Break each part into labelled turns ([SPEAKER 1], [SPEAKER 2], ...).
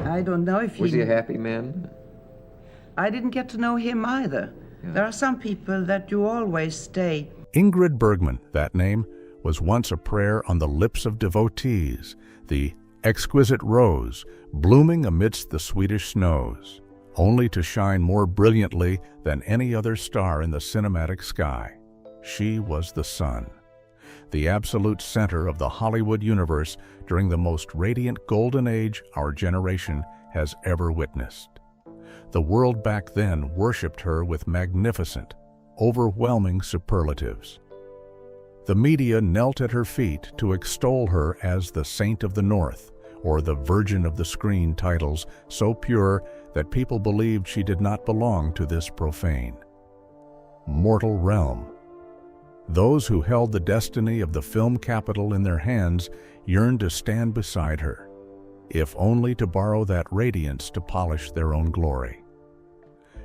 [SPEAKER 1] I don't know if
[SPEAKER 2] Was he a happy man?
[SPEAKER 1] I didn't get to know him either. Yeah. There are some people that you always stay.
[SPEAKER 3] Ingrid Bergman, that name, was once a prayer on the lips of devotees, the Exquisite Rose, blooming amidst the Swedish snows, only to shine more brilliantly than any other star in the cinematic sky. She was the sun, the absolute center of the Hollywood universe during the most radiant golden age our generation has ever witnessed. The world back then worshipped her with magnificent, overwhelming superlatives. The media knelt at her feet to extol her as the Saint of the North, or the Virgin of the Screen, titles so pure that people believed she did not belong to this profane, mortal realm. Those who held the destiny of the film capital in their hands yearned to stand beside her, if only to borrow that radiance to polish their own glory.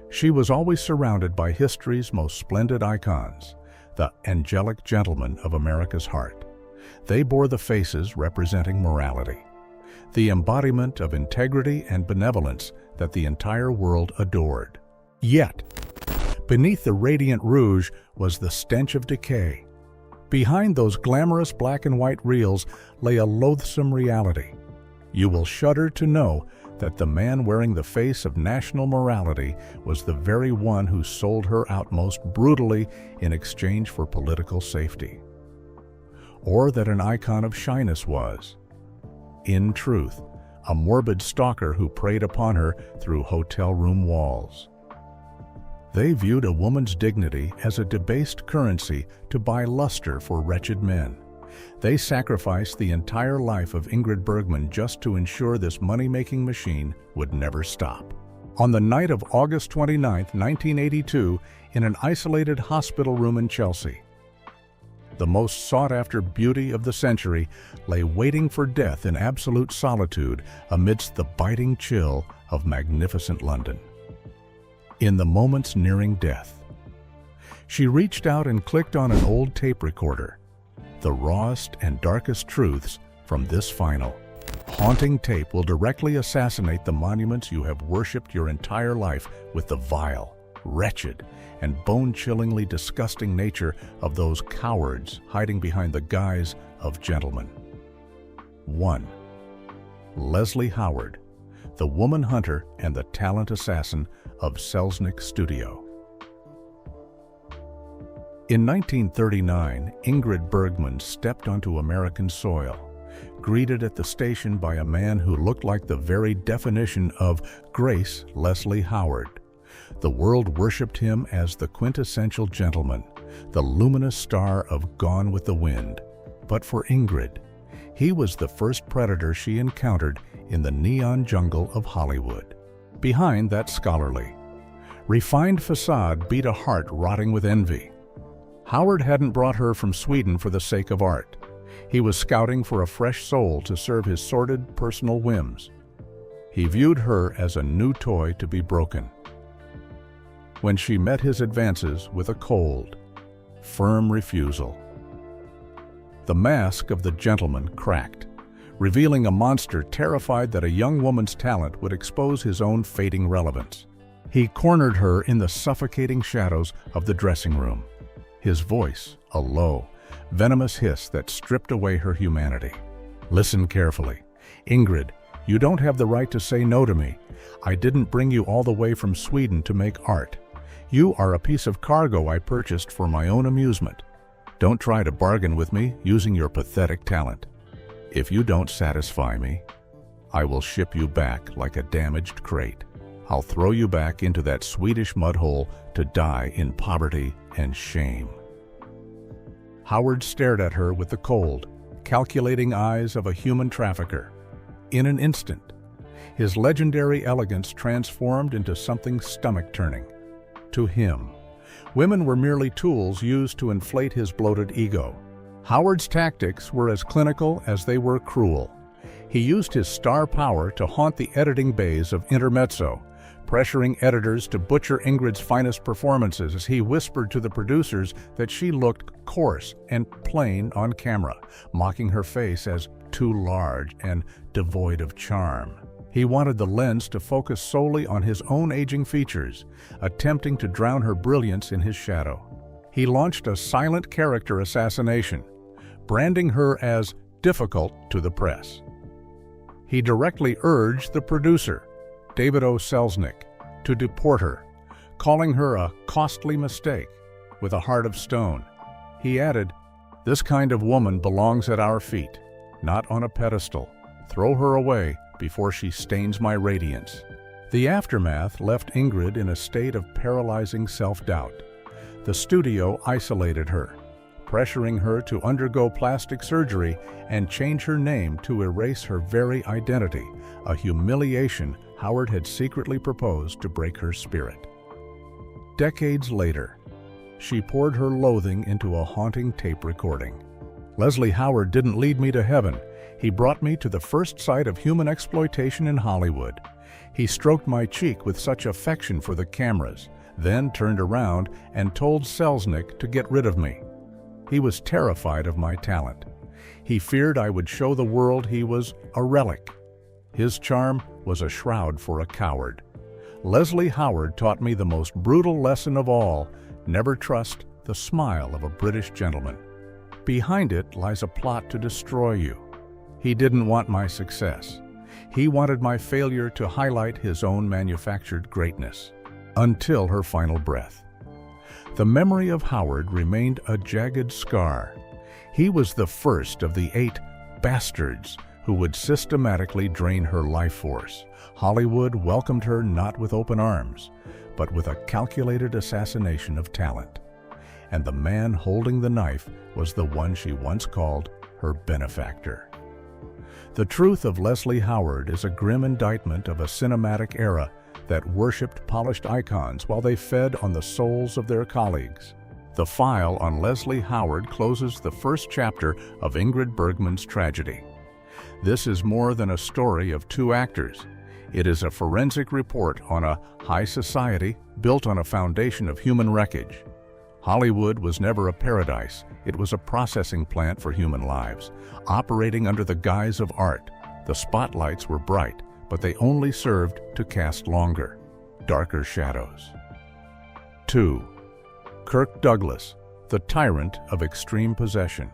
[SPEAKER 3] She was always surrounded by history's most splendid icons, the angelic gentlemen of America's heart. They bore the faces representing morality, the embodiment of integrity and benevolence that the entire world adored. Yet, beneath the radiant rouge was the stench of decay. Behind those glamorous black and white reels lay a loathsome reality. You will shudder to know that the man wearing the face of national morality was the very one who sold her out most brutally in exchange for political safety. Or that an icon of shyness was, in truth, a morbid stalker who preyed upon her through hotel room walls. They viewed a woman's dignity as a debased currency to buy luster for wretched men. They sacrificed the entire life of Ingrid Bergman just to ensure this money-making machine would never stop. On the night of August 29, 1982, in an isolated hospital room in Chelsea, the most sought-after beauty of the century lay waiting for death in absolute solitude amidst the biting chill of magnificent London. In the moments nearing death, she reached out and clicked on an old tape recorder, the rawest and darkest truths from this final, haunting tape will directly assassinate the monuments you have worshipped your entire life with the vile, wretched, and bone-chillingly disgusting nature of those cowards hiding behind the guise of gentlemen. 1. Leslie Howard, the woman hunter and the talent assassin of Selznick Studio. In 1939, Ingrid Bergman stepped onto American soil, greeted at the station by a man who looked like the very definition of Grace Leslie Howard. The world worshipped him as the quintessential gentleman, the luminous star of Gone with the Wind. But for Ingrid, he was the first predator she encountered in the neon jungle of Hollywood. Behind that scholarly, refined facade beat a heart rotting with envy. Howard hadn't brought her from Sweden for the sake of art. He was scouting for a fresh soul to serve his sordid personal whims. He viewed her as a new toy to be broken. When she met his advances with a cold, firm refusal, the mask of the gentleman cracked, revealing a monster terrified that a young woman's talent would expose his own fading relevance. He cornered her in the suffocating shadows of the dressing room, his voice a low, venomous hiss that stripped away her humanity. Listen carefully. Ingrid, you don't have the right to say no to me. I didn't bring you all the way from Sweden to make art. You are a piece of cargo I purchased for my own amusement. Don't try to bargain with me using your pathetic talent. If you don't satisfy me, I will ship you back like a damaged crate. I'll throw you back into that Swedish mud hole to die in poverty and shame. Howard stared at her with the cold, calculating eyes of a human trafficker. In an instant, his legendary elegance transformed into something stomach-turning. To him, women were merely tools used to inflate his bloated ego. Howard's tactics were as clinical as they were cruel. He used his star power to haunt the editing bays of Intermezzo, pressuring editors to butcher Ingrid's finest performances as he whispered to the producers that she looked coarse and plain on camera, mocking her face as too large and devoid of charm. He wanted the lens to focus solely on his own aging features, attempting to drown her brilliance in his shadow. He launched a silent character assassination, branding her as difficult to the press. He directly urged the producer, David O. Selznick, to deport her, calling her a costly mistake with a heart of stone. He added, "This kind of woman belongs at our feet, not on a pedestal. Throw her away before she stains my radiance." The aftermath left Ingrid in a state of paralyzing self-doubt. The studio isolated her, pressuring her to undergo plastic surgery and change her name to erase her very identity, a humiliation Howard had secretly proposed to break her spirit. Decades later, she poured her loathing into a haunting tape recording. "Leslie Howard didn't lead me to heaven. He brought me to the first sight of human exploitation in Hollywood. He stroked my cheek with such affection for the cameras, then turned around and told Selznick to get rid of me. He was terrified of my talent. He feared I would show the world he was a relic. His charm was a shroud for a coward. Leslie Howard taught me the most brutal lesson of all: never trust the smile of a British gentleman. Behind it lies a plot to destroy you. He didn't want my success. He wanted my failure to highlight his own manufactured greatness." Until her final breath. The memory of Howard remained a jagged scar. He was the first of the 8 bastards who would systematically drain her life force. Hollywood welcomed her not with open arms, but with a calculated assassination of talent. And the man holding the knife was the one she once called her benefactor. The truth of Leslie Howard is a grim indictment of a cinematic era that worshipped polished icons while they fed on the souls of their colleagues. The file on Leslie Howard closes the first chapter of Ingrid Bergman's tragedy. This is more than a story of 2 actors. It is a forensic report on a high society built on a foundation of human wreckage. Hollywood was never a paradise. It was a processing plant for human lives, operating under the guise of art. The spotlights were bright, but they only served to cast longer, darker shadows. 2. Kirk Douglas, the tyrant of extreme possession.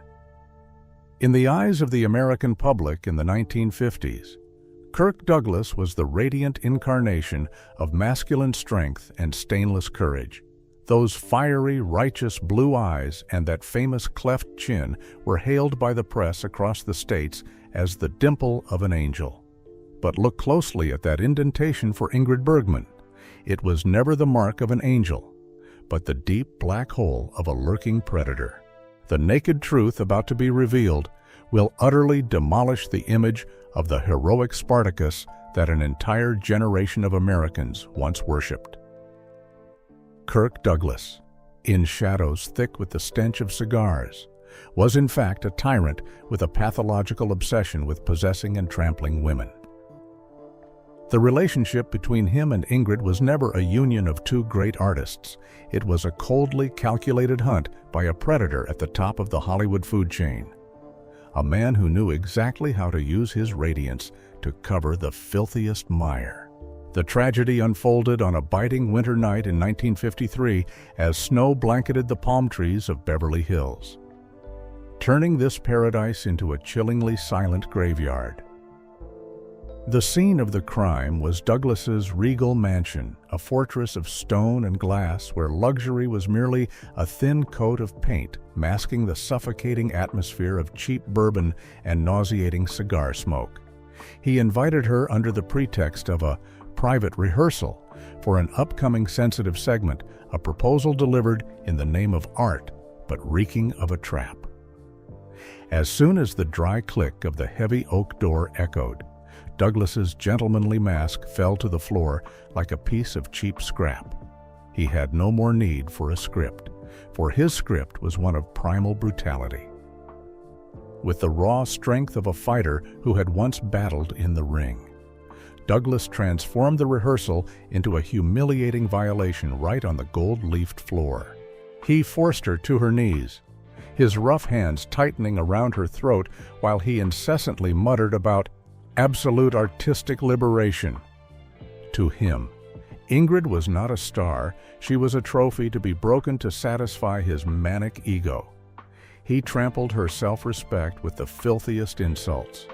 [SPEAKER 3] In the eyes of the American public in the 1950s, Kirk Douglas was the radiant incarnation of masculine strength and stainless courage. Those fiery, righteous blue eyes and that famous cleft chin were hailed by the press across the states as the dimple of an angel. But look closely at that indentation for Ingrid Bergman. It was never the mark of an angel, but the deep black hole of a lurking predator. The naked truth about to be revealed will utterly demolish the image of the heroic Spartacus that an entire generation of Americans once worshipped. Kirk Douglas, in shadows thick with the stench of cigars, was in fact a tyrant with a pathological obsession with possessing and trampling women. The relationship between him and Ingrid was never a union of 2 great artists. It was a coldly calculated hunt by a predator at the top of the Hollywood food chain. A man who knew exactly how to use his radiance to cover the filthiest mire. The tragedy unfolded on a biting winter night in 1953 as snow blanketed the palm trees of Beverly Hills, turning this paradise into a chillingly silent graveyard. The scene of the crime was Douglas's regal mansion, a fortress of stone and glass where luxury was merely a thin coat of paint masking the suffocating atmosphere of cheap bourbon and nauseating cigar smoke. He invited her under the pretext of a private rehearsal for an upcoming sensitive segment, a proposal delivered in the name of art, but reeking of a trap. As soon as the dry click of the heavy oak door echoed, Douglas's gentlemanly mask fell to the floor like a piece of cheap scrap. He had no more need for a script, for his script was one of primal brutality. With the raw strength of a fighter who had once battled in the ring, Douglas transformed the rehearsal into a humiliating violation right on the gold-leafed floor. He forced her to her knees, his rough hands tightening around her throat while he incessantly muttered about absolute artistic liberation. To him, Ingrid was not a star, she was a trophy to be broken to satisfy his manic ego. He trampled her self-respect with the filthiest insults,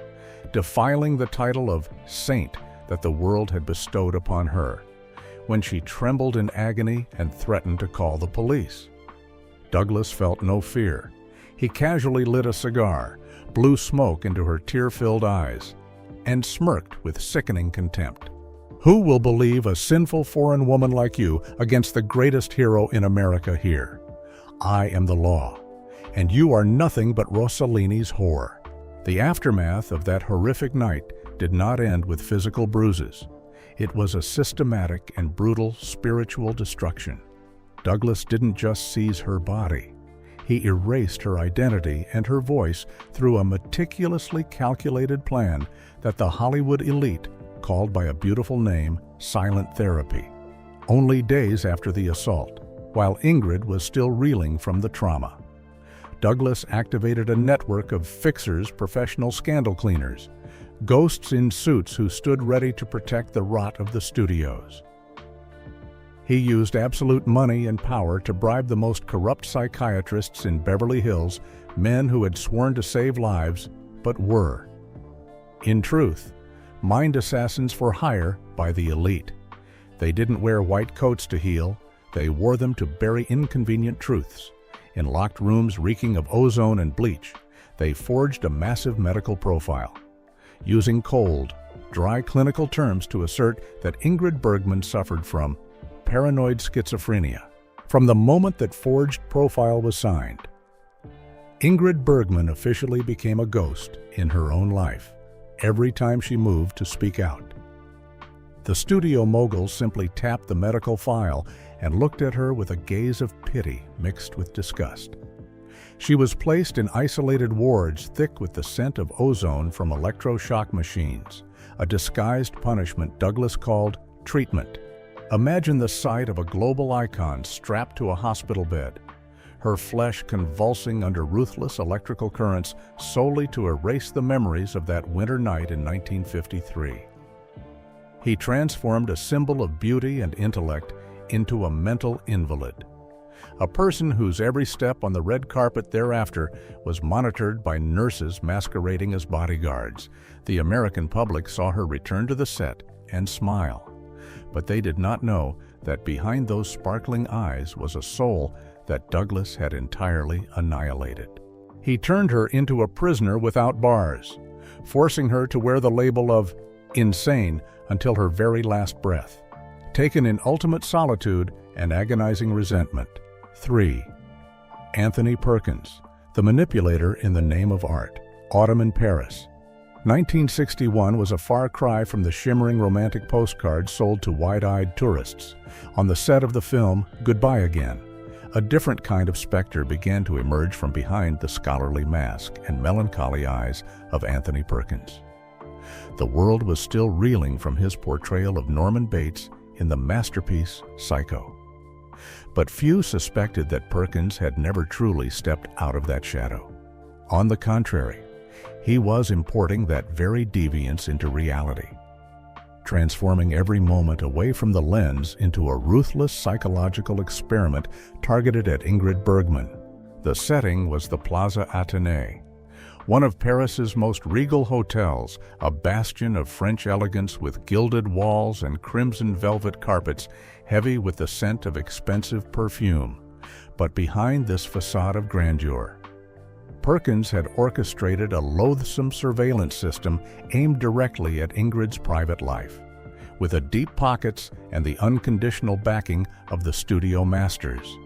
[SPEAKER 3] defiling the title of saint that the world had bestowed upon her, when she trembled in agony and threatened to call the police. Douglas felt no fear. He casually lit a cigar, blew smoke into her tear-filled eyes, and smirked with sickening contempt. Who will believe a sinful foreign woman like you against the greatest hero in America here? I am the law, and you are nothing but Rossellini's whore. The aftermath of that horrific night did not end with physical bruises. It was a systematic and brutal spiritual destruction. Douglas didn't just seize her body. He erased her identity and her voice through a meticulously calculated plan that the Hollywood elite called by a beautiful name silent therapy. Only days after the assault, while Ingrid was still reeling from the trauma, Douglas activated a network of fixers, professional scandal cleaners, ghosts in suits who stood ready to protect the rot of the studios. He used absolute money and power to bribe the most corrupt psychiatrists in Beverly Hills, men who had sworn to save lives, but were, in truth, mind assassins for hire by the elite. They didn't wear white coats to heal, they wore them to bury inconvenient truths. In locked rooms reeking of ozone and bleach, they forged a massive medical profile, using cold, dry clinical terms to assert that Ingrid Bergman suffered from paranoid schizophrenia. From the moment that forged profile was signed, Ingrid Bergman officially became a ghost in her own life every time she moved to speak out. The studio moguls simply tapped the medical file and looked at her with a gaze of pity mixed with disgust. She was placed in isolated wards thick with the scent of ozone from electroshock machines, a disguised punishment Douglas called treatment. Imagine the sight of a global icon strapped to a hospital bed, her flesh convulsing under ruthless electrical currents solely to erase the memories of that winter night in 1953. He transformed a symbol of beauty and intellect into a mental invalid, a person whose every step on the red carpet thereafter was monitored by nurses masquerading as bodyguards. The American public saw her return to the set and smile, but they did not know that behind those sparkling eyes was a soul that Douglas had entirely annihilated. He turned her into a prisoner without bars, forcing her to wear the label of insane until her very last breath, taken in ultimate solitude and agonizing resentment. 3. Anthony Perkins, the manipulator in the name of art. Autumn in Paris. 1961 was a far cry from the shimmering romantic postcards sold to wide-eyed tourists. On the set of the film Goodbye Again, a different kind of specter began to emerge from behind the scholarly mask and melancholy eyes of Anthony Perkins. The world was still reeling from his portrayal of Norman Bates in the masterpiece Psycho. But few suspected that Perkins had never truly stepped out of that shadow. On the contrary, he was importing that very deviance into reality, transforming every moment away from the lens into a ruthless psychological experiment targeted at Ingrid Bergman. The setting was the Plaza Athénée, one of Paris's most regal hotels, a bastion of French elegance with gilded walls and crimson velvet carpets heavy with the scent of expensive perfume. But behind this facade of grandeur, Perkins had orchestrated a loathsome surveillance system aimed directly at Ingrid's private life, with the deep pockets and the unconditional backing of the studio masters.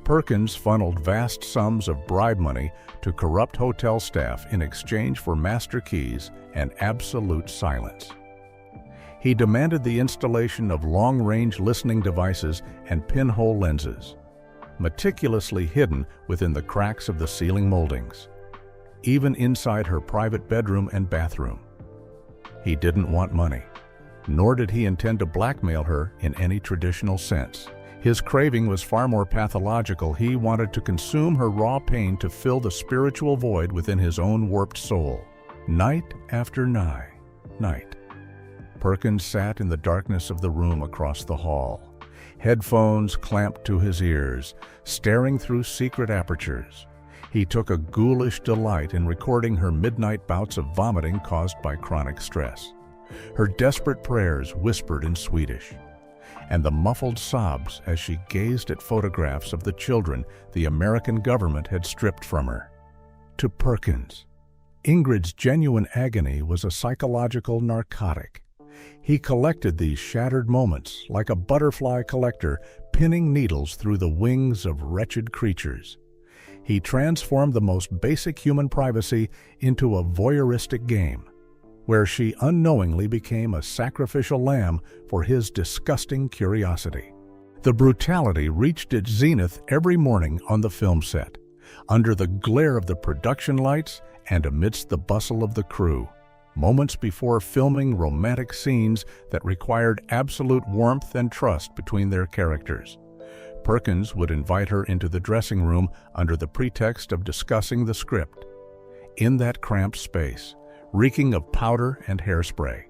[SPEAKER 3] Perkins funneled vast sums of bribe money to corrupt hotel staff in exchange for master keys and absolute silence. He demanded the installation of long-range listening devices and pinhole lenses, meticulously hidden within the cracks of the ceiling moldings, even inside her private bedroom and bathroom. He didn't want money, nor did he intend to blackmail her in any traditional sense. His craving was far more pathological. He wanted to consume her raw pain to fill the spiritual void within his own warped soul. Night after night. Perkins sat in the darkness of the room across the hall, headphones clamped to his ears, staring through secret apertures. He took a ghoulish delight in recording her midnight bouts of vomiting caused by chronic stress, her desperate prayers whispered in Swedish, and the muffled sobs as she gazed at photographs of the children the American government had stripped from her. To Perkins, Ingrid's genuine agony was a psychological narcotic. He collected these shattered moments like a butterfly collector pinning needles through the wings of wretched creatures. He transformed the most basic human privacy into a voyeuristic game, where she unknowingly became a sacrificial lamb for his disgusting curiosity. The brutality reached its zenith every morning on the film set, under the glare of the production lights and amidst the bustle of the crew, moments before filming romantic scenes that required absolute warmth and trust between their characters. Perkins would invite her into the dressing room under the pretext of discussing the script. In that cramped space, reeking of powder and hairspray,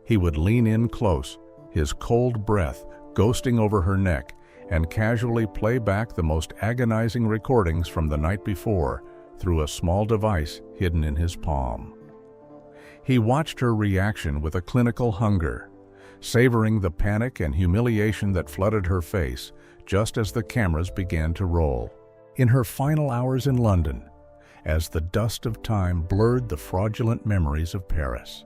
[SPEAKER 3] he would lean in close, his cold breath ghosting over her neck, and casually play back the most agonizing recordings from the night before through a small device hidden in his palm. He watched her reaction with a clinical hunger, savoring the panic and humiliation that flooded her face just as the cameras began to roll. In her final hours in London, as the dust of time blurred the fraudulent memories of Paris,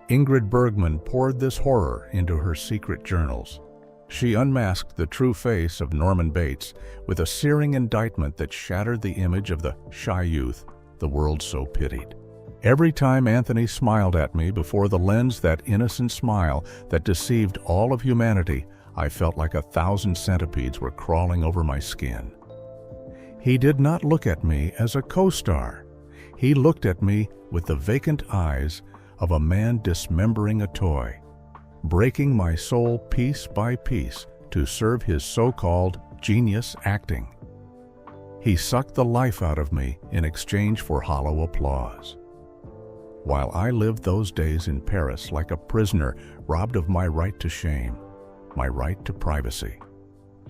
[SPEAKER 3] Ingrid Bergman poured this horror into her secret journals. She unmasked the true face of Norman Bates with a searing indictment that shattered the image of the shy youth the world so pitied. Every time Anthony smiled at me before the lens, that innocent smile that deceived all of humanity, I felt like 1,000 centipedes were crawling over my skin. He did not look at me as a co-star. He looked at me with the vacant eyes of a man dismembering a toy, breaking my soul piece by piece to serve his so-called genius acting. He sucked the life out of me in exchange for hollow applause. While I lived those days in Paris like a prisoner, robbed of my right to shame, my right to privacy.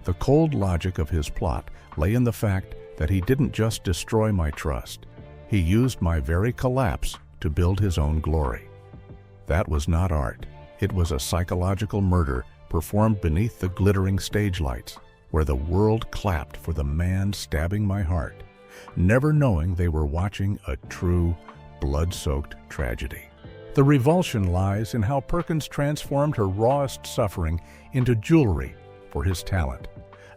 [SPEAKER 3] The cold logic of his plot lay in the fact that he didn't just destroy my trust. He used my very collapse to build his own glory. That was not art. It was a psychological murder performed beneath the glittering stage lights, where the world clapped for the man stabbing my heart, never knowing they were watching a true, blood-soaked tragedy. The revulsion lies in how Perkins transformed her rawest suffering into jewelry for his talent,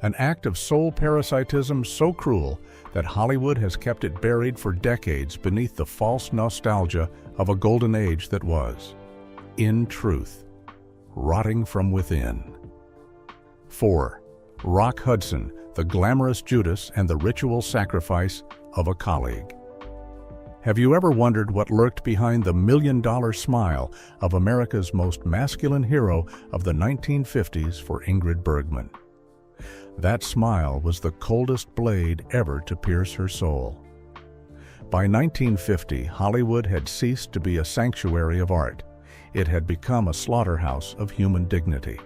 [SPEAKER 3] an act of soul parasitism so cruel that Hollywood has kept it buried for decades beneath the false nostalgia of a golden age that was, in truth, rotting from within. 4. Rock Hudson, the glamorous Judas and the ritual sacrifice of a colleague. Have you ever wondered what lurked behind the million-dollar smile of America's most masculine hero of the 1950s for Ingrid Bergman? That smile was the coldest blade ever to pierce her soul. By 1950, Hollywood had ceased to be a sanctuary of art. It had become a slaughterhouse of human dignity.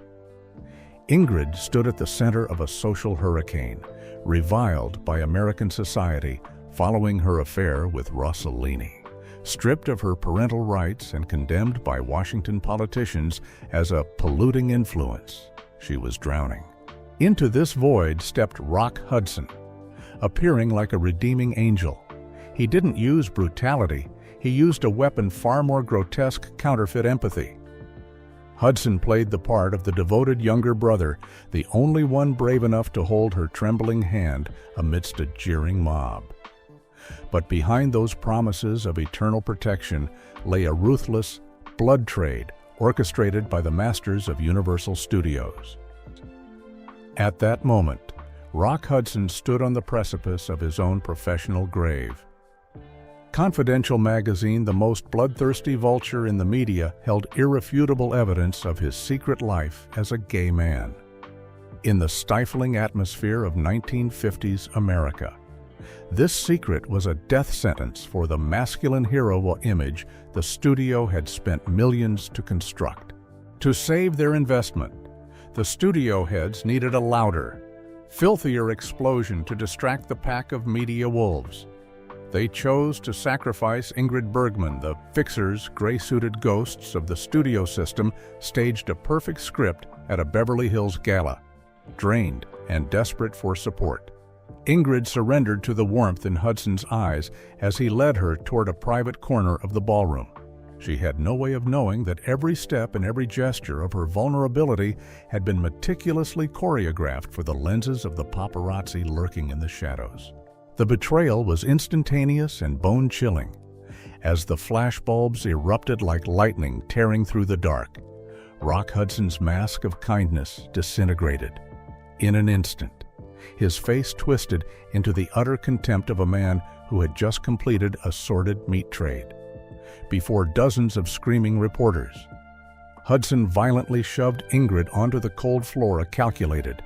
[SPEAKER 3] Ingrid stood at the center of a social hurricane, reviled by American society following her affair with Rossellini, stripped of her parental rights and condemned by Washington politicians as a polluting influence. She was drowning. Into this void stepped Rock Hudson, appearing like a redeeming angel. He didn't use brutality. He used a weapon far more grotesque: counterfeit empathy. Hudson played the part of the devoted younger brother, the only one brave enough to hold her trembling hand amidst a jeering mob. But behind those promises of eternal protection lay a ruthless blood trade orchestrated by the masters of Universal Studios. At that moment, Rock Hudson stood on the precipice of his own professional grave. Confidential magazine, the most bloodthirsty vulture in the media, held irrefutable evidence of his secret life as a gay man. in the stifling atmosphere of 1950s America. This secret was a death sentence for the masculine hero image the studio had spent millions to construct. To save their investment, the studio heads needed a louder, filthier explosion to distract the pack of media wolves. They chose to sacrifice Ingrid Bergman. The fixers, gray-suited ghosts of the studio system, staged a perfect script at a Beverly Hills gala, drained and desperate for support. Ingrid surrendered to the warmth in Hudson's eyes as he led her toward a private corner of the ballroom. She had no way of knowing that every step and every gesture of her vulnerability had been meticulously choreographed for the lenses of the paparazzi lurking in the shadows. The betrayal was instantaneous and bone-chilling, as the flashbulbs erupted like lightning tearing through the dark. Rock Hudson's mask of kindness disintegrated. In an instant, his face twisted into the utter contempt of a man who had just completed a sordid meat trade. Before dozens of screaming reporters, Hudson violently shoved Ingrid onto the cold floor, a calculated,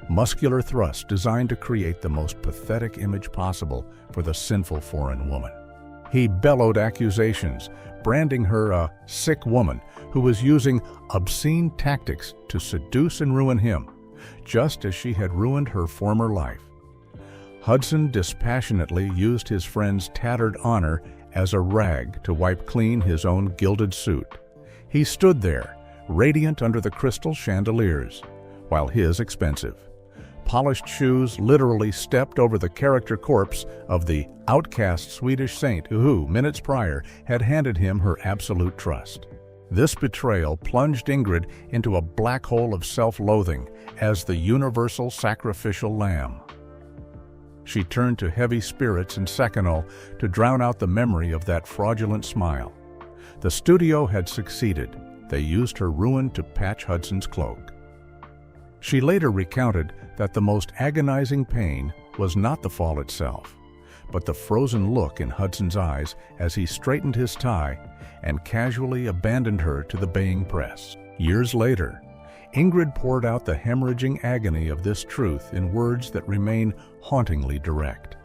[SPEAKER 3] muscular thrust designed to create the most pathetic image possible for the sinful foreign woman. He bellowed accusations, branding her a sick woman who was using obscene tactics to seduce and ruin him, just as she had ruined her former life. Hudson dispassionately used his friend's tattered honor as a rag to wipe clean his own gilded suit. He stood there, radiant under the crystal chandeliers, while his expensive, polished shoes literally stepped over the character corpse of the outcast Swedish saint who, minutes prior, had handed him her absolute trust. This betrayal plunged Ingrid into a black hole of self-loathing as the universal sacrificial lamb. She turned to heavy spirits and seconal to drown out the memory of that fraudulent smile. The studio had succeeded. They used her ruin to patch Hudson's cloak. She later recounted that the most agonizing pain was not the fall itself, but the frozen look in Hudson's eyes as he straightened his tie and casually abandoned her to the baying press. Years later, Ingrid poured out the hemorrhaging agony of this truth in words that remain hauntingly direct.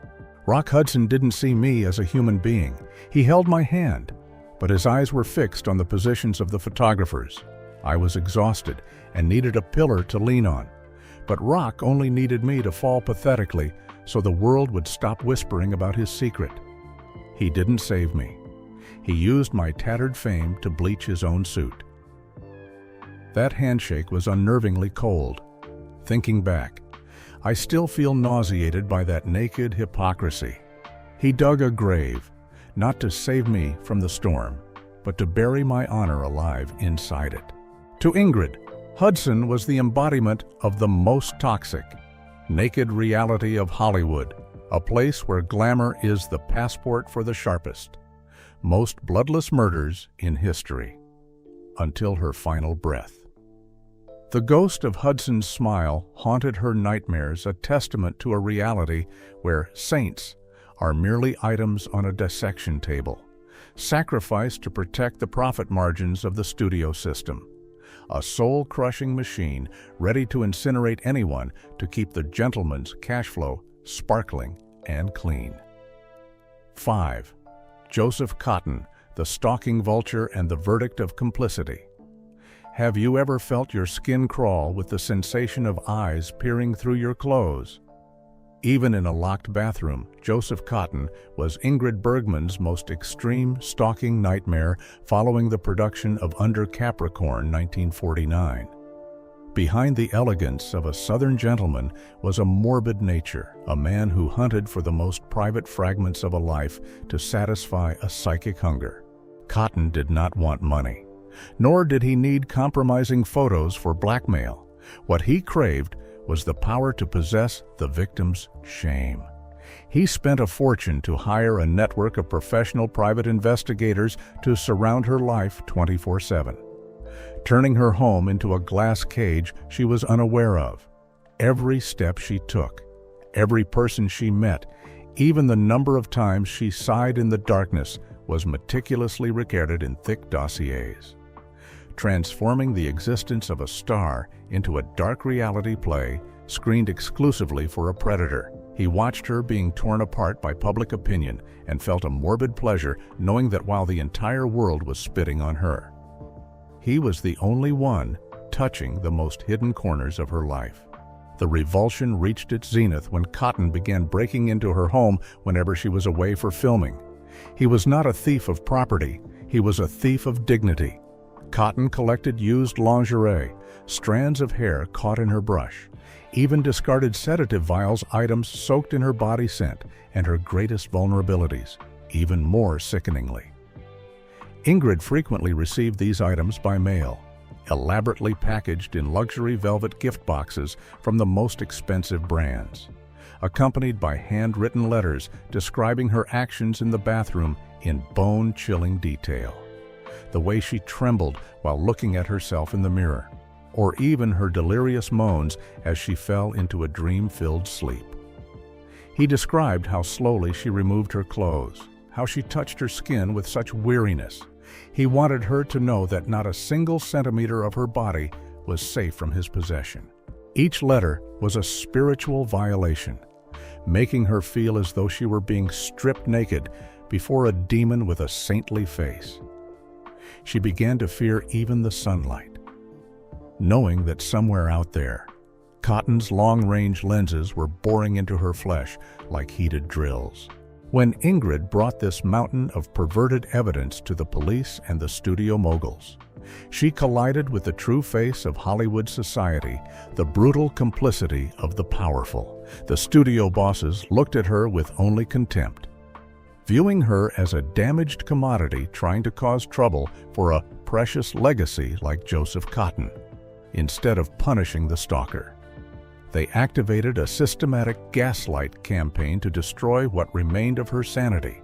[SPEAKER 3] Rock Hudson didn't see me as a human being. He held my hand, but his eyes were fixed on the positions of the photographers. I was exhausted and needed a pillar to lean on, but Rock only needed me to fall pathetically so the world would stop whispering about his secret. He didn't save me. He used my tattered fame to bleach his own suit. That handshake was unnervingly cold. Thinking back, I still feel nauseated by that naked hypocrisy. He dug a grave, not to save me from the storm, but to bury my honor alive inside it. To Ingrid, Hudson was the embodiment of the most toxic, naked reality of Hollywood, a place where glamour is the passport for the sharpest, most bloodless murders in history, until her final breath. The ghost of Hudson's smile haunted her nightmares, a testament to a reality where saints are merely items on a dissection table, sacrificed to protect the profit margins of the studio system, a soul-crushing machine ready to incinerate anyone to keep the gentleman's cash flow sparkling and clean. 5. Joseph Cotton, the stalking vulture and the verdict of complicity. Have you ever felt your skin crawl with the sensation of eyes peering through your clothes? Even in a locked bathroom, Joseph Cotton was Ingrid Bergman's most extreme stalking nightmare following the production of Under Capricorn 1949. Behind the elegance of a Southern gentleman was a morbid nature, a man who hunted for the most private fragments of a life to satisfy a psychic hunger. Cotton did not want money, nor did he need compromising photos for blackmail. What he craved was the power to possess the victim's shame. He spent a fortune to hire a network of professional private investigators to surround her life 24/7, turning her home into a glass cage she was unaware of. Every step she took, every person she met, even the number of times she sighed in the darkness was meticulously recorded in thick dossiers. transforming the existence of a star into a dark reality play screened exclusively for a predator. He watched her being torn apart by public opinion and felt a morbid pleasure knowing that while the entire world was spitting on her, he was the only one touching the most hidden corners of her life. The revulsion reached its zenith when Cotton began breaking into her home whenever she was away for filming. He was not a thief of property, he was a thief of dignity. Cotton collected used lingerie, strands of hair caught in her brush, even discarded sedative vials, items soaked in her body scent, and her greatest vulnerabilities, even more sickeningly. Ingrid frequently received these items by mail, elaborately packaged in luxury velvet gift boxes from the most expensive brands, accompanied by handwritten letters describing her actions in the bathroom in bone-chilling detail. The way she trembled while looking at herself in the mirror, or even her delirious moans as she fell into a dream-filled sleep. He described how slowly she removed her clothes, how she touched her skin with such weariness. He wanted her to know that not a single centimeter of her body was safe from his possession. Each letter was a spiritual violation, making her feel as though she were being stripped naked before a demon with a saintly face. She began to fear even the sunlight, knowing that somewhere out there, Cotton's long-range lenses were boring into her flesh like heated drills. When Ingrid brought this mountain of perverted evidence to the police and the studio moguls, she collided with the true face of Hollywood society, the brutal complicity of the powerful. The studio bosses looked at her with only contempt, viewing her as a damaged commodity trying to cause trouble for a precious legacy like Joseph Cotton, instead of punishing the stalker. They activated a systematic gaslight campaign to destroy what remained of her sanity.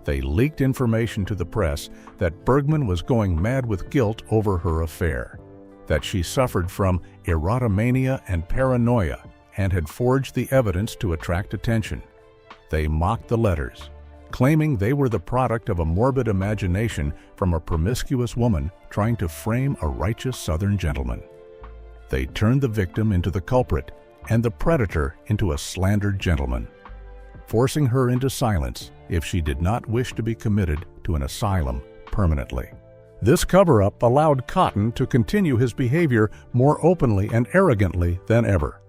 [SPEAKER 3] They leaked information to the press that Bergman was going mad with guilt over her affair, that she suffered from erotomania and paranoia and had forged the evidence to attract attention. They mocked the letters, claiming they were the product of a morbid imagination from a promiscuous woman trying to frame a righteous Southern gentleman. They turned the victim into the culprit and the predator into a slandered gentleman, forcing her into silence if she did not wish to be committed to an asylum permanently. This cover-up allowed Cotton to continue his behavior more openly and arrogantly than ever.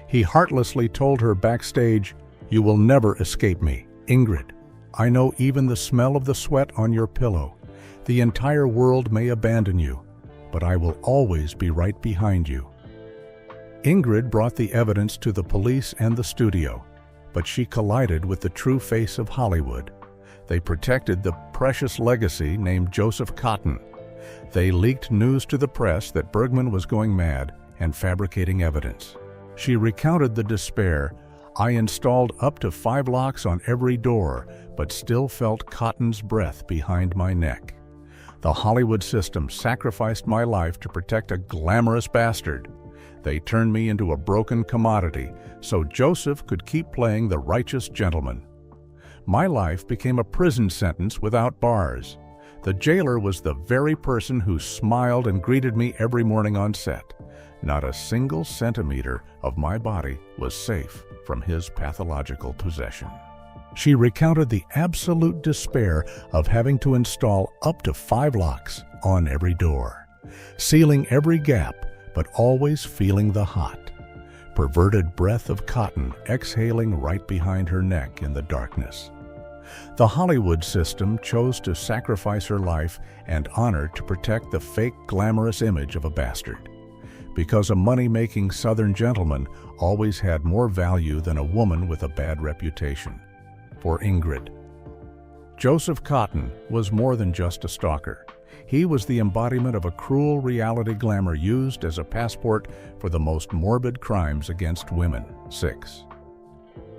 [SPEAKER 3] He heartlessly told her backstage, "You will never escape me, Ingrid. I know even the smell of the sweat on your pillow. The entire world may abandon you, but I will always be right behind you." Ingrid brought the evidence to the police and the studio, but she collided with the true face of Hollywood. They protected the precious legacy named Joseph Cotton. They leaked news to the press that Bergman was going mad and fabricating evidence. She recounted the despair. "I installed up to 5 locks on every door, but still felt Cotton's breath behind my neck. The Hollywood system sacrificed my life to protect a glamorous bastard. They turned me into a broken commodity so Joseph could keep playing the righteous gentleman. My life became a prison sentence without bars. The jailer was the very person who smiled and greeted me every morning on set. Not a single centimeter of my body was safe from his pathological possession." She recounted the absolute despair of having to install up to 5 locks on every door, sealing every gap, but always feeling the hot, perverted breath of Cotton exhaling right behind her neck in the darkness. The Hollywood system chose to sacrifice her life and honor to protect the fake glamorous image of a bastard, because a money-making Southern gentleman always had more value than a woman with a bad reputation. For Ingrid, Joseph Cotton was more than just a stalker. He was the embodiment of a cruel reality glamour used as a passport for the most morbid crimes against women. 6.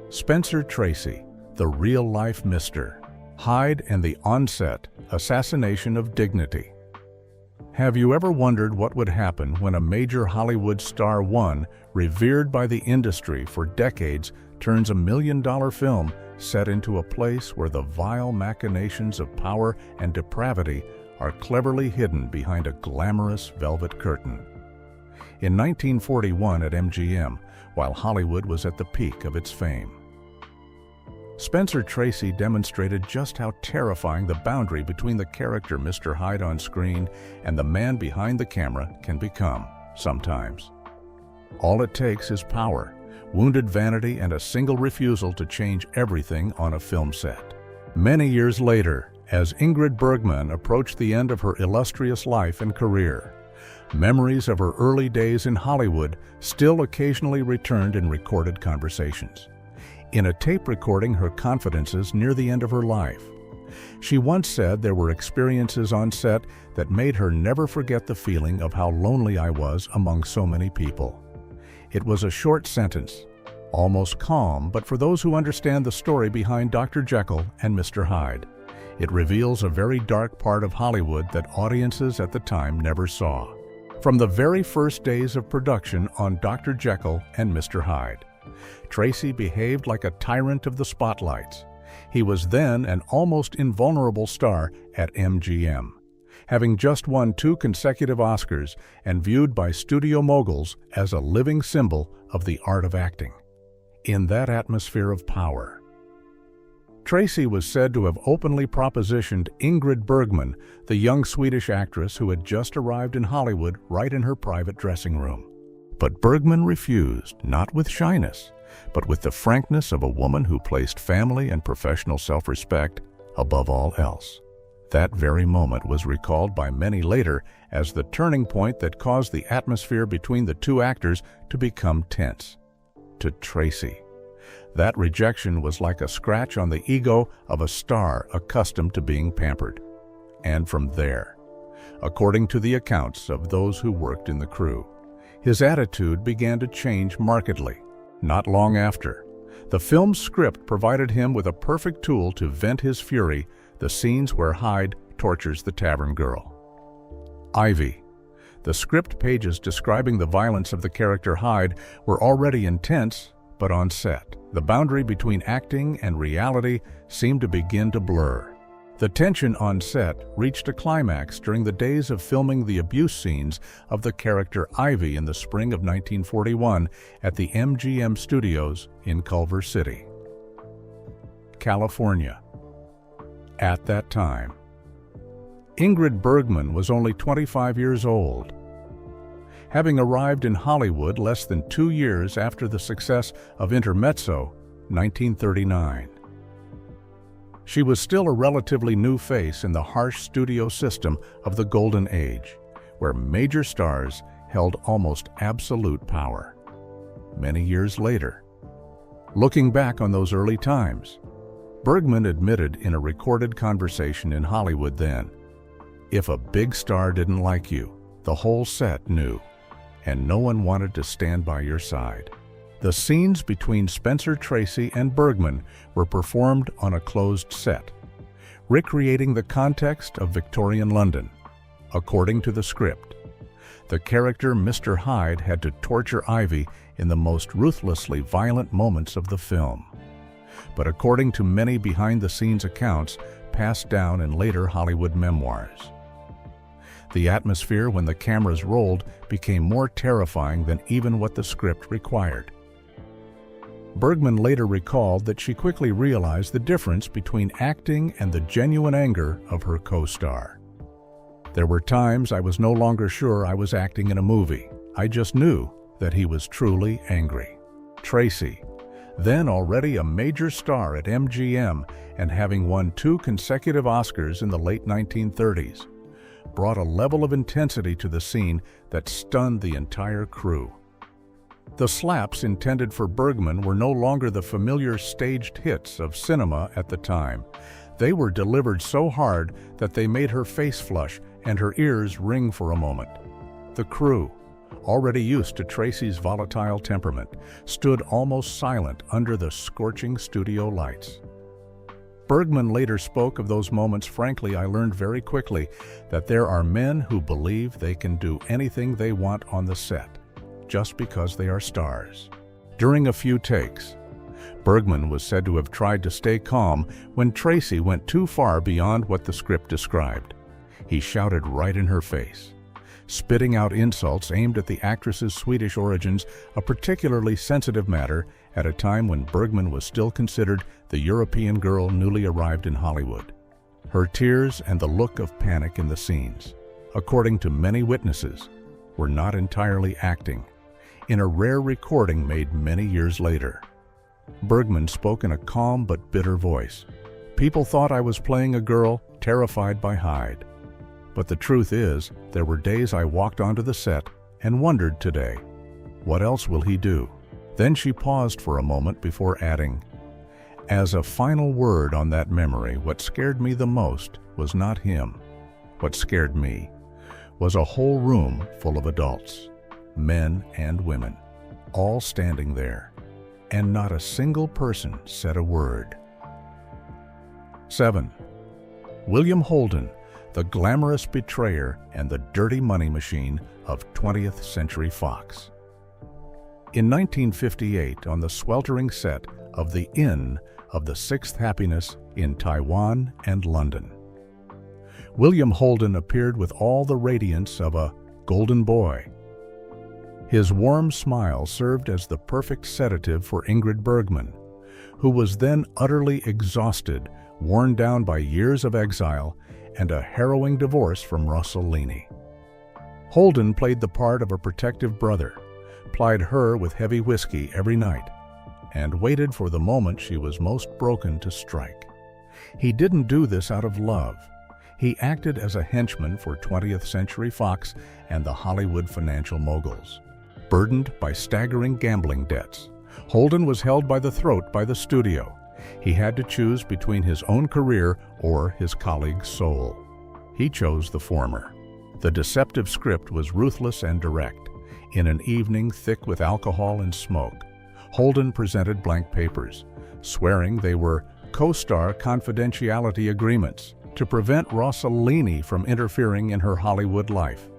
[SPEAKER 3] Spencer Tracy, the real-life Mr. Hyde and the Onset Assassination of Dignity. Have you ever wondered what would happen when a major Hollywood star, one revered by the industry for decades, turns a $1 million film set into a place where the vile machinations of power and depravity are cleverly hidden behind a glamorous velvet curtain. In 1941 at MGM, while Hollywood was at the peak of its fame, Spencer Tracy demonstrated just how terrifying the boundary between the character Mr. Hyde on screen and the man behind the camera can become, sometimes. All it takes is power, wounded vanity, and a single refusal to change everything on a film set. Many years later, as Ingrid Bergman approached the end of her illustrious life and career, memories of her early days in Hollywood still occasionally returned in recorded conversations. In a tape recording her confidences near the end of her life, she once said there were experiences on set that made her never forget the feeling of how lonely I was among so many people. It was a short sentence, almost calm, but for those who understand the story behind Dr. Jekyll and Mr. Hyde, it reveals a very dark part of Hollywood that audiences at the time never saw. From the very first days of production on Dr. Jekyll and Mr. Hyde, Tracy behaved like a tyrant of the spotlights. He was then an almost invulnerable star at MGM, having just won 2 consecutive Oscars and viewed by studio moguls as a living symbol of the art of acting. In that atmosphere of power, Tracy was said to have openly propositioned Ingrid Bergman, the young Swedish actress who had just arrived in Hollywood, right in her private dressing room. But Bergman refused, not with shyness, but with the frankness of a woman who placed family and professional self-respect above all else. That very moment was recalled by many later as the turning point that caused the atmosphere between the two actors to become tense. To Tracy, that rejection was like a scratch on the ego of a star accustomed to being pampered. And from there, according to the accounts of those who worked in the crew, his attitude began to change markedly. Not long after, the film's script provided him with a perfect tool to vent his fury, the scenes where Hyde tortures the tavern girl. Ivy. The script pages describing the violence of the character Hyde were already intense, but on set, the boundary between acting and reality seemed to begin to blur. The tension on set reached a climax during the days of filming the abuse scenes of the character Ivy in the spring of 1941 at the MGM studios in Culver City, California. At that time, Ingrid Bergman was only 25 years old, having arrived in Hollywood less than 2 years after the success of Intermezzo, 1939. She was still a relatively new face in the harsh studio system of the Golden Age, where major stars held almost absolute power. Many years later, looking back on those early times, Bergman admitted in a recorded conversation in Hollywood then, "If a big star didn't like you, the whole set knew, and no one wanted to stand by your side." The scenes between Spencer Tracy and Bergman were performed on a closed set, recreating the context of Victorian London. According to the script, the character Mr. Hyde had to torture Ivy in the most ruthlessly violent moments of the film. But according to many behind-the-scenes accounts passed down in later Hollywood memoirs, the atmosphere when the cameras rolled became more terrifying than even what the script required. Bergman later recalled that she quickly realized the difference between acting and the genuine anger of her co-star. "There were times I was no longer sure I was acting in a movie. I just knew that he was truly angry." Tracy, then already a major star at MGM and having won 2 consecutive Oscars in the late 1930s, brought a level of intensity to the scene that stunned the entire crew. The slaps intended for Bergman were no longer the familiar staged hits of cinema at the time. They were delivered so hard that they made her face flush and her ears ring for a moment. The crew, already used to Tracy's volatile temperament, stood almost silent under the scorching studio lights. Bergman later spoke of those moments. "Frankly, I learned very quickly that there are men who believe they can do anything they want on the set, just because they are stars." During a few takes, Bergman was said to have tried to stay calm when Tracy went too far beyond what the script described. He shouted right in her face, spitting out insults aimed at the actress's Swedish origins, a particularly sensitive matter at a time when Bergman was still considered the European girl newly arrived in Hollywood. Her tears and the look of panic in the scenes, according to many witnesses, were not entirely acting, in a rare recording made many years later. Bergman spoke in a calm but bitter voice. "People thought I was playing a girl terrified by Hyde. But the truth is, there were days I walked onto the set and wondered today, what else will he do?" Then she paused for a moment before adding, "As a final word on that memory, what scared me the most was not him. What scared me was a whole room full of adults, men and women, all standing there, and not a single person said a word." 7. William Holden, the glamorous betrayer and the dirty money machine of 20th Century Fox. In 1958, on the sweltering set of the Inn of the Sixth Happiness in Taiwan and London, William Holden appeared with all the radiance of a golden boy. His warm smile served as the perfect sedative for Ingrid Bergman, who was then utterly exhausted, worn down by years of exile and a harrowing divorce from Rossellini. Holden played the part of a protective brother, plied her with heavy whiskey every night, and waited for the moment she was most broken to strike. He didn't do this out of love. He acted as a henchman for 20th Century Fox and the Hollywood financial moguls. Burdened by staggering gambling debts, Holden was held by the throat by the studio. He had to choose between his own career or his colleague's soul. He chose the former. The deceptive script was ruthless and direct. In an evening thick with alcohol and smoke, Holden presented blank papers, swearing they were co-star confidentiality agreements to prevent Rossellini from interfering in her Hollywood life.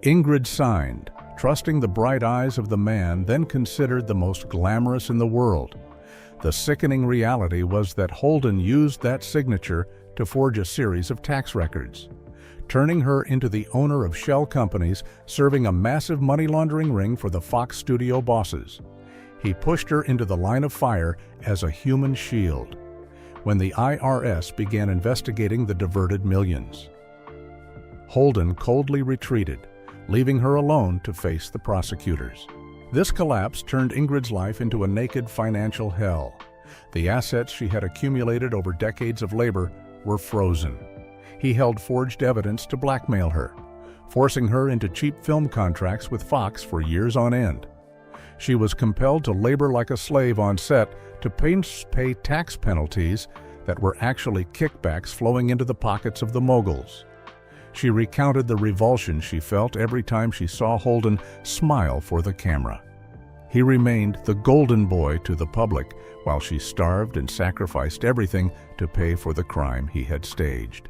[SPEAKER 3] Ingrid signed, trusting the bright eyes of the man then considered the most glamorous in the world. The sickening reality was that Holden used that signature to forge a series of tax records, turning her into the owner of shell companies serving a massive money laundering ring for the Fox studio bosses. He pushed her into the line of fire as a human shield when the IRS began investigating the diverted millions. Holden coldly retreated, leaving her alone to face the prosecutors. This collapse turned Ingrid's life into a naked financial hell. The assets she had accumulated over decades of labor were frozen. He held forged evidence to blackmail her, forcing her into cheap film contracts with Fox for years on end. She was compelled to labor like a slave on set to pay tax penalties that were actually kickbacks flowing into the pockets of the moguls. She recounted the revulsion she felt every time she saw Holden smile for the camera. He remained the golden boy to the public while she starved and sacrificed everything to pay for the crime he had staged.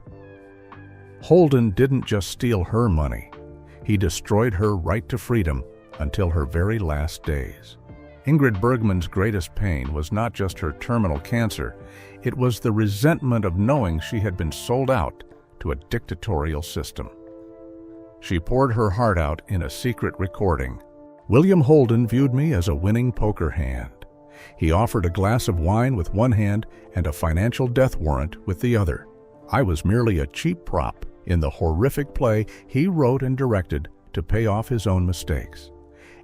[SPEAKER 3] Holden didn't just steal her money. He destroyed her right to freedom until her very last days. Ingrid Bergman's greatest pain was not just her terminal cancer, it was the resentment of knowing she had been sold out to a dictatorial system. She poured her heart out in a secret recording. "William Holden viewed me as a winning poker hand. He offered a glass of wine with one hand and a financial death warrant with the other. I was merely a cheap prop in the horrific play he wrote and directed to pay off his own mistakes.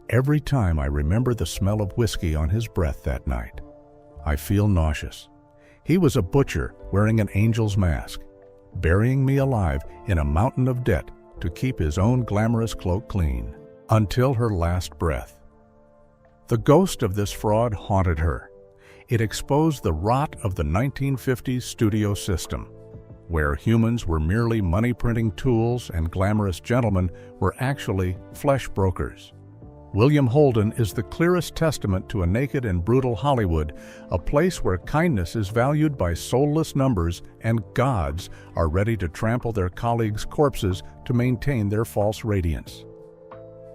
[SPEAKER 3] Every time I remember the smell of whiskey on his breath that night, I feel nauseous. He was a butcher wearing an angel's mask, burying me alive in a mountain of debt to keep his own glamorous cloak clean, until her last breath." The ghost of this fraud haunted her. It exposed the rot of the 1950s studio system, where humans were merely money-printing tools and glamorous gentlemen were actually flesh brokers. William Holden is the clearest testament to a naked and brutal Hollywood, a place where kindness is valued by soulless numbers and gods are ready to trample their colleagues' corpses to maintain their false radiance.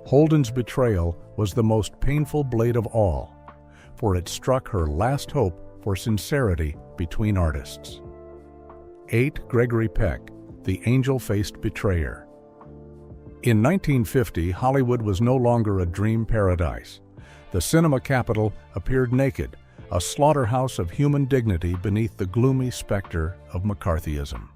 [SPEAKER 3] Holden's betrayal was the most painful blade of all, for it struck her last hope for sincerity between artists. 8. Gregory Peck, the angel-faced betrayer. In 1950, Hollywood was no longer a dream paradise. The cinema capital appeared naked, a slaughterhouse of human dignity beneath the gloomy specter of McCarthyism.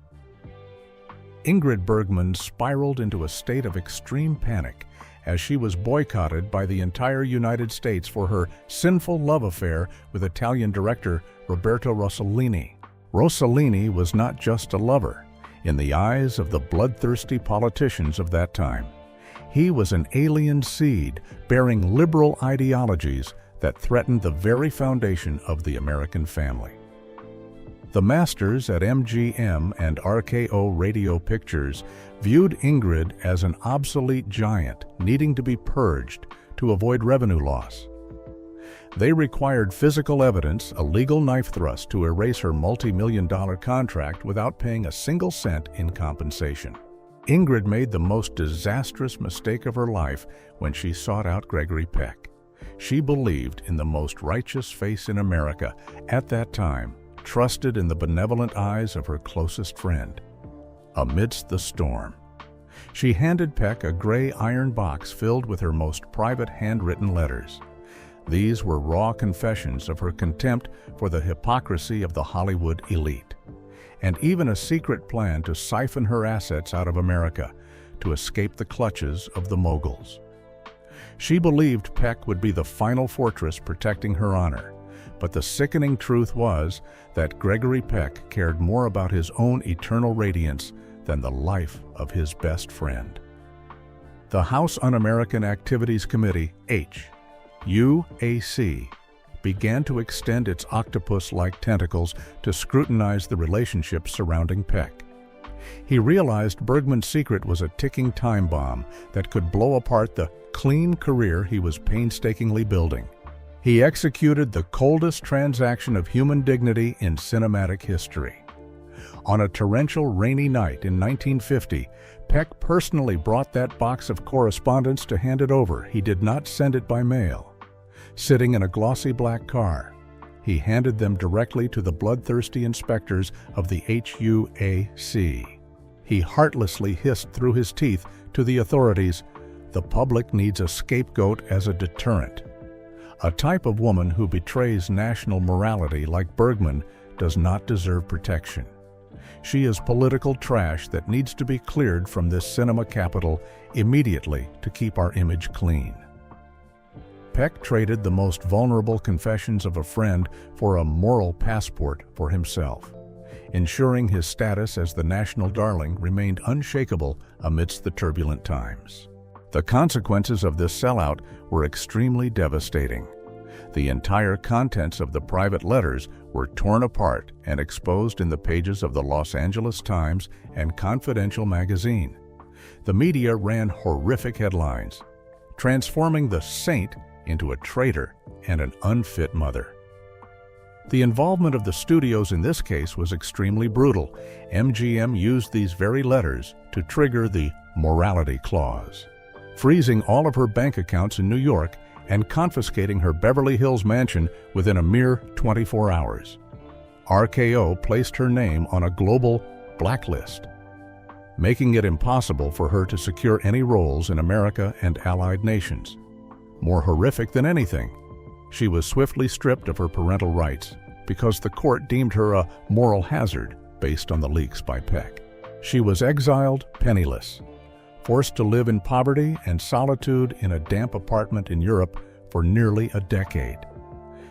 [SPEAKER 3] Ingrid Bergman spiraled into a state of extreme panic as she was boycotted by the entire United States for her sinful love affair with Italian director Roberto Rossellini. Rossellini was not just a lover. In the eyes of the bloodthirsty politicians of that time, he was an alien seed bearing liberal ideologies that threatened the very foundation of the American family. The masters at MGM and RKO Radio Pictures viewed Ingrid as an obsolete giant needing to be purged to avoid revenue loss. They required physical evidence, a legal knife thrust to erase her multi-million-dollar contract without paying a single cent in compensation. Ingrid made the most disastrous mistake of her life when she sought out Gregory Peck. She believed in the most righteous face in America at that time, trusted in the benevolent eyes of her closest friend. Amidst the storm, she handed Peck a gray iron box filled with her most private handwritten letters. These were raw confessions of her contempt for the hypocrisy of the Hollywood elite, and even a secret plan to siphon her assets out of America to escape the clutches of the moguls. She believed Peck would be the final fortress protecting her honor, but the sickening truth was that Gregory Peck cared more about his own eternal radiance than the life of his best friend. The House Un-American Activities Committee, HUAC, began to extend its octopus-like tentacles to scrutinize the relationships surrounding Peck. He realized Bergman's secret was a ticking time bomb that could blow apart the clean career he was painstakingly building. He executed the coldest transaction of human dignity in cinematic history. On a torrential rainy night in 1950, Peck personally brought that box of correspondence to hand it over. He did not send it by mail. Sitting in a glossy black car, he handed them directly to the bloodthirsty inspectors of the HUAC. He heartlessly hissed through his teeth to the authorities, "The public needs a scapegoat as a deterrent." A type of woman who betrays national morality like Bergman does not deserve protection. She is political trash that needs to be cleared from this cinema capital immediately to keep our image clean. Peck traded the most vulnerable confessions of a friend for a moral passport for himself, ensuring his status as the national darling remained unshakable amidst the turbulent times. The consequences of this sellout were extremely devastating. The entire contents of the private letters were torn apart and exposed in the pages of the Los Angeles Times and Confidential magazine. The media ran horrific headlines, transforming the saint into a traitor and an unfit mother. The involvement of the studios in this case was extremely brutal. MGM used these very letters to trigger the morality clause, freezing all of her bank accounts in New York and confiscating her Beverly Hills mansion within a mere 24 hours. RKO placed her name on a global blacklist, making it impossible for her to secure any roles in America and allied nations. More horrific than anything, she was swiftly stripped of her parental rights because the court deemed her a moral hazard based on the leaks by Peck. She was exiled penniless, forced to live in poverty and solitude in a damp apartment in Europe for nearly a decade.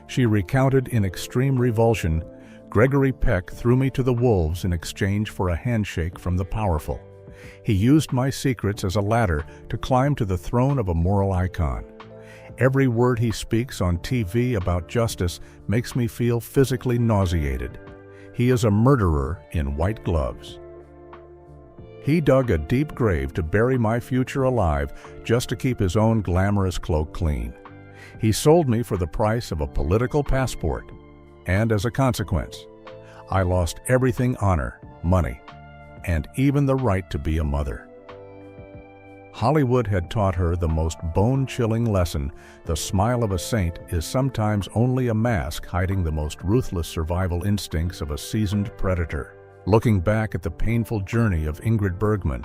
[SPEAKER 3] She recounted in extreme revulsion, "Gregory Peck threw me to the wolves in exchange for a handshake from the powerful. He used my secrets as a ladder to climb to the throne of a moral icon. Every word he speaks on TV about justice makes me feel physically nauseated. He is a murderer in white gloves. He dug a deep grave to bury my future alive just to keep his own glamorous cloak clean. He sold me for the price of a political passport, and as a consequence, I lost everything: honor, money, and even the right to be a mother." Hollywood had taught her the most bone-chilling lesson: the smile of a saint is sometimes only a mask hiding the most ruthless survival instincts of a seasoned predator. looking back at the painful journey of Ingrid Bergman,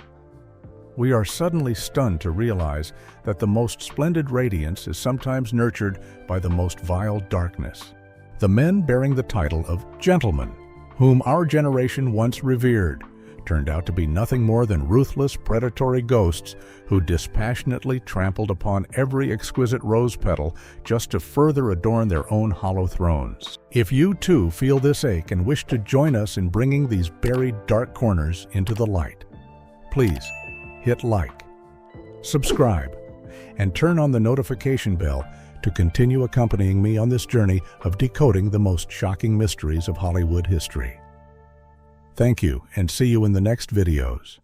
[SPEAKER 3] we are suddenly stunned to realize that the most splendid radiance is sometimes nurtured by the most vile darkness. The men bearing the title of gentlemen, whom our generation once revered, turned out to be nothing more than ruthless, predatory ghosts who dispassionately trampled upon every exquisite rose petal just to further adorn their own hollow thrones. If you too feel this ache and wish to join us in bringing these buried dark corners into the light, please hit like, subscribe, and turn on the notification bell to continue accompanying me on this journey of decoding the most shocking mysteries of Hollywood history. Thank you, and see you in the next videos.